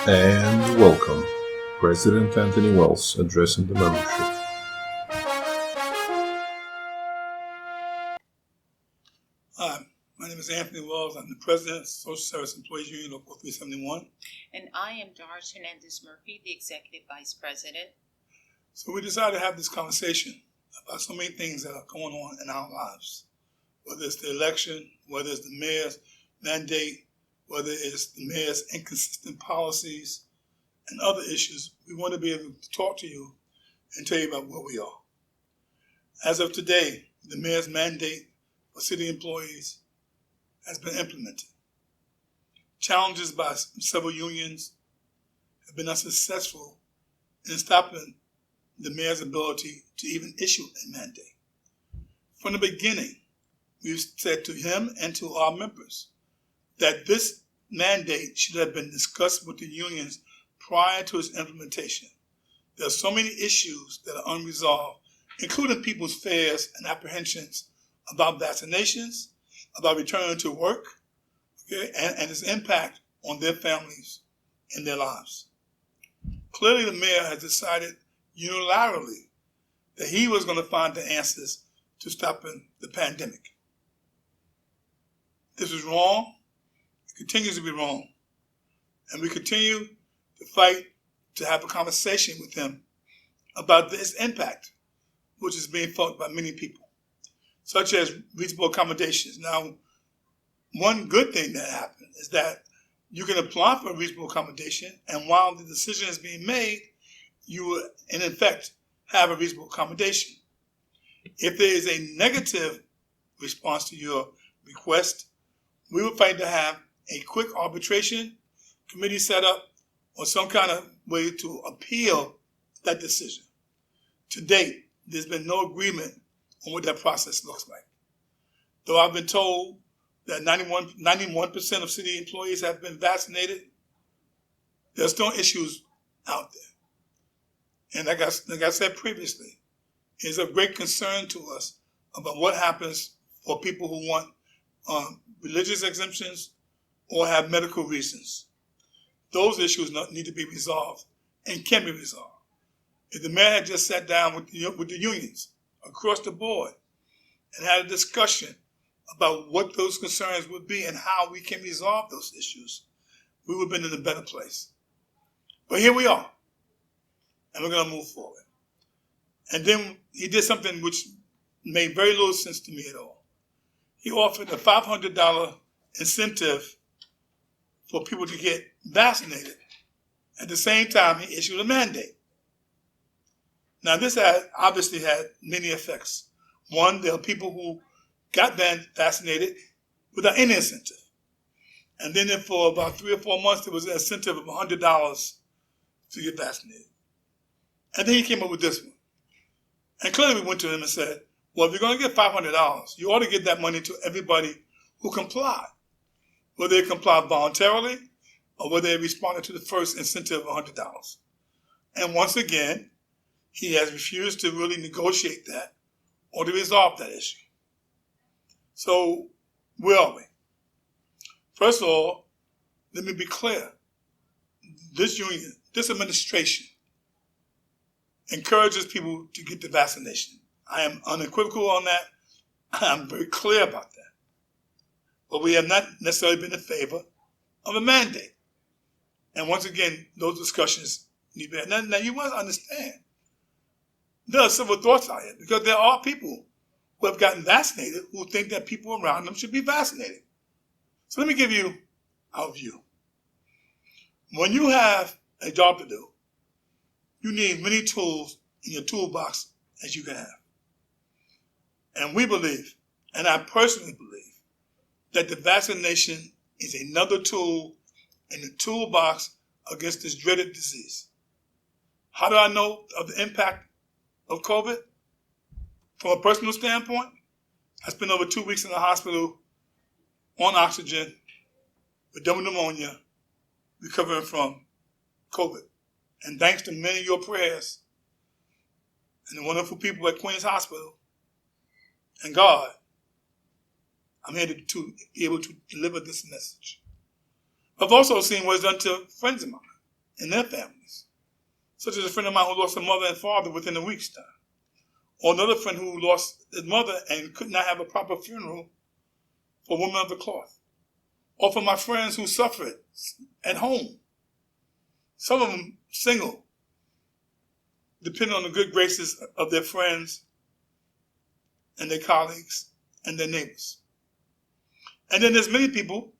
And welcome, President Anthony Wells addressing the membership. Hi, my name is Anthony Wells. I'm the president of Social Service Employees Union Local 371. And I am Doris Hernandez Murphy, the Executive Vice President. So we decided to have this conversation about so many things that are going on in our lives, whether it's the election, whether it's the mayor's mandate, whether it's the mayor's inconsistent policies and other issues. We want to be able to talk to you and tell you about where we are. As of today, the mayor's mandate for city employees has been implemented. Challenges by several unions have been unsuccessful in stopping the mayor's ability to even issue a mandate. From the beginning, we've said to him and to our members that this mandate should have been discussed with the unions prior to its implementation. There are so many issues that are unresolved, including people's fears and apprehensions about vaccinations, about returning to work, okay, and its impact on their families and their lives. Clearly, the mayor has decided unilaterally that he was going to find the answers to stopping the pandemic. This is wrong. It continues to be wrong. And we continue to fight to have a conversation with him about this impact, which is being felt by many people, such as reasonable accommodations. Now, one good thing that happened is that you can apply for a reasonable accommodation, and while the decision is being made, you will, in effect, have a reasonable accommodation. If there is a negative response to your request, we would fight to have a quick arbitration committee set up or some kind of way to appeal that decision. To date, there's been no agreement on what that process looks like. Though I've been told that 91% of city employees have been vaccinated, there's still issues out there. And like I said previously, it's of great concern to us about what happens for people who want religious exemptions or have medical reasons. Those issues need to be resolved and can be resolved. If the mayor had just sat down with the unions across the board and had a discussion about what those concerns would be and how we can resolve those issues, we would have been in a better place. But here we are, and we're going to move forward. And then he did something which made very little sense to me at all. He offered a $500 incentive for people to get vaccinated. At the same time, he issued a mandate. Now, this obviously had many effects. One, there are people who got vaccinated without any incentive. And then for about 3 or 4 months, there was an incentive of $100 to get vaccinated. And then he came up with this one. And clearly we went to him and said, well, if you're going to get $500, you ought to get that money to everybody who complied, whether they complied voluntarily or whether they responded to the first incentive of $100. And once again, he has refused to really negotiate that or to resolve that issue. So where are we? First of all, let me be clear. This union, this administration encourages people to get the vaccination. I am unequivocal on that. I'm very clear about that. But we have not necessarily been in favor of a mandate. And once again, those discussions need to be had. Now you must understand, there are several thoughts out here because there are people who have gotten vaccinated who think that people around them should be vaccinated. So let me give you our view. When you have a job to do, you need many tools in your toolbox as you can have. And we believe, and I personally believe, that the vaccination is another tool in the toolbox against this dreaded disease. How do I know of the impact of COVID? From a personal standpoint, I spent over 2 weeks in the hospital on oxygen with double pneumonia, recovering from COVID. And thanks to many of your prayers and the wonderful people at Queens Hospital and God, I'm here to be able to deliver this message. I've also seen what it's done to friends of mine in their families, such as a friend of mine who lost a mother and father within a week's time, or another friend who lost his mother and could not have a proper funeral for women of the cloth, or for my friends who suffered at home, some of them single, depending on the good graces of their friends and their colleagues and their neighbors. And then there's many people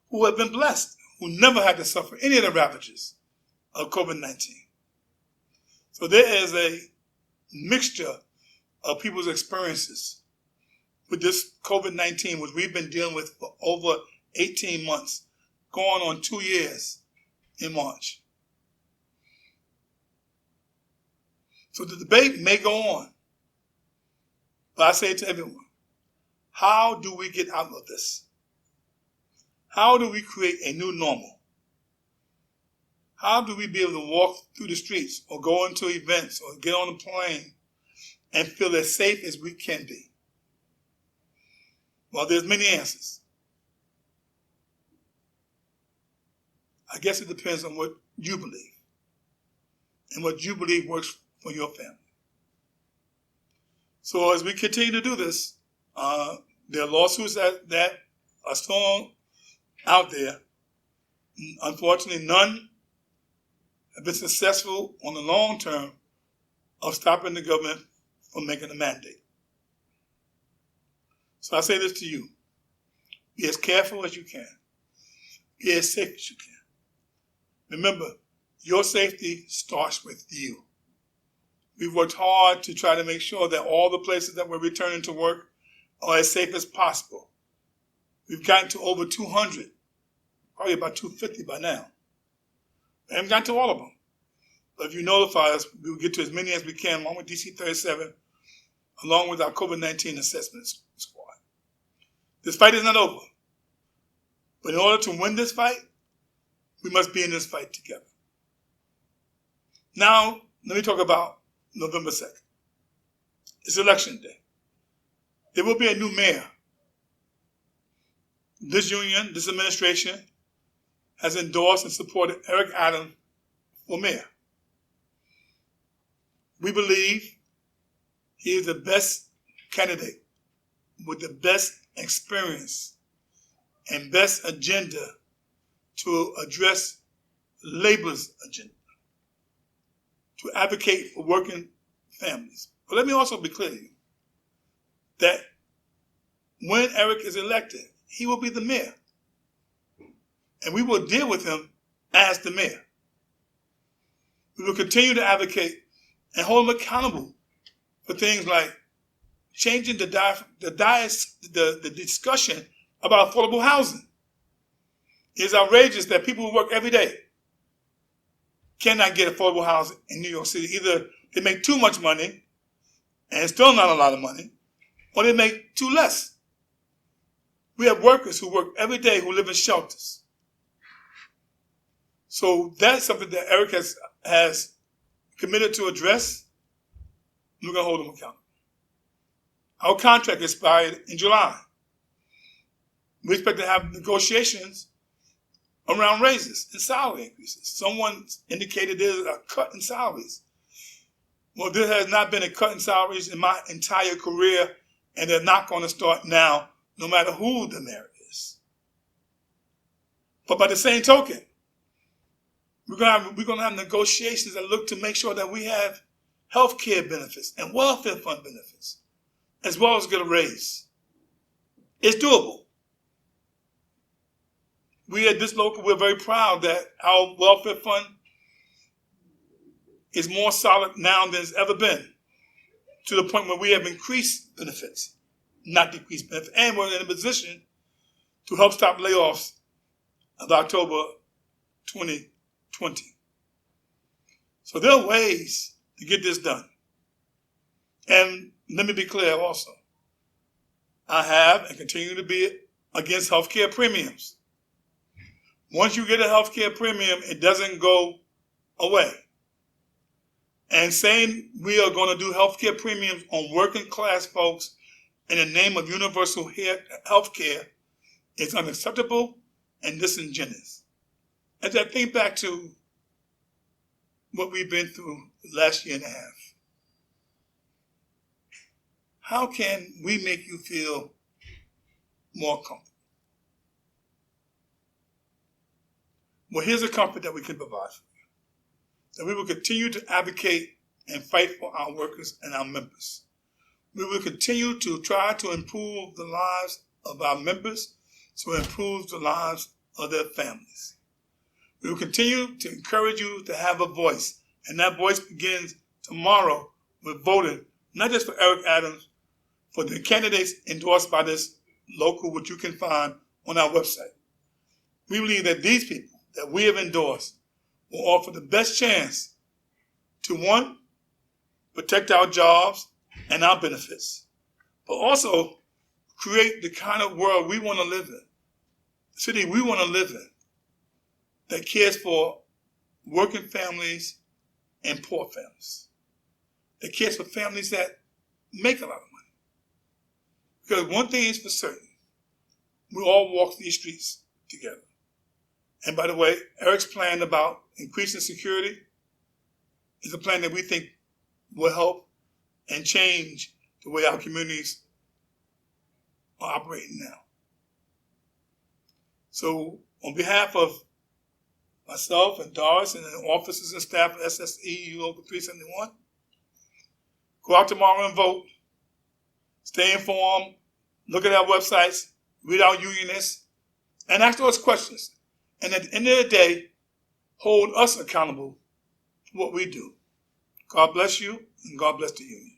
who have been blessed, who never had to suffer any of the ravages of COVID-19. So there is a mixture of people's experiences with this COVID-19, which we've been dealing with for over 18 months, going on 2 years in March. So the debate may go on, but I say to everyone, how do we get out of this? How do we create a new normal? How do we be able to walk through the streets or go into events or get on a plane and feel as safe as we can be? Well, there's many answers. I guess it depends on what you believe and what you believe works for your family. So as we continue to do this, there are lawsuits that are still out there. Unfortunately, none have been successful on the long term of stopping the government from making a mandate. So I say this to you. Be as careful as you can. Be as safe as you can. Remember, your safety starts with you. We've worked hard to try to make sure that all the places that we're returning to work are as safe as possible. We've gotten to over 200, probably about 250 by now. We haven't gotten to all of them. But if you notify us, we will get to as many as we can, along with DC 37, along with our COVID-19 assessment squad. This fight is not over. But in order to win this fight, we must be in this fight together. Now, let me talk about November 2nd. It's election day. There will be a new mayor. This union, this administration, has endorsed and supported Eric Adams for mayor. We believe he is the best candidate with the best experience and best agenda to address labor's agenda, to advocate for working families. But let me also be clear to you that when Eric is elected, he will be the mayor. And we will deal with him as the mayor. We will continue to advocate and hold him accountable for things like changing the discussion about affordable housing. It is outrageous that people who work every day cannot get affordable housing in New York City. Either they make too much money, and it's still not a lot of money, or they make too less. We have workers who work every day who live in shelters. So that's something that Eric has committed to address. We're going to hold him accountable. Our contract expired in July. We expect to have negotiations around raises and salary increases. Someone indicated there's a cut in salaries. Well, there has not been a cut in salaries in my entire career, and they're not going to start now, no matter who the mayor is. But by the same token, we're going to have negotiations that look to make sure that we have health care benefits and welfare fund benefits, as well as get a raise. It's doable. We at this local, we're very proud that our welfare fund is more solid now than it's ever been, to the point where we have increased benefits, not decreased benefits, and we're in a position to help stop layoffs of October 2020. So there are ways to get this done. And let me be clear also. I have and continue to be against healthcare premiums. Once you get a healthcare premium, it doesn't go away. And saying we are going to do healthcare premiums on working class folks in the name of universal healthcare is unacceptable and disingenuous. As I think back to what we've been through the last year and a half? How can we make you feel more comfortable? Well, here's a comfort that we can provide for you. That we will continue to advocate and fight for our workers and our members. We will continue to try to improve the lives of our members so it improves the lives of their families. We will continue to encourage you to have a voice, and that voice begins tomorrow with voting, not just for Eric Adams, for the candidates endorsed by this local, which you can find on our website. We believe that these people that we have endorsed will offer the best chance to, one, protect our jobs and our benefits, but also create the kind of world we want to live in, the city we want to live in, that cares for working families and poor families, that cares for families that make a lot of money. Because one thing is for certain, we all walk these streets together. And by the way, Eric's plan about increasing security is a plan that we think will help and change the way our communities are operating now. So on behalf of myself and Doris and the officers and staff of SSE Local 371, go out tomorrow and vote. Stay informed. Look at our websites. Read our unionists. And ask those questions. And at the end of the day, hold us accountable for what we do. God bless you, and God bless the union.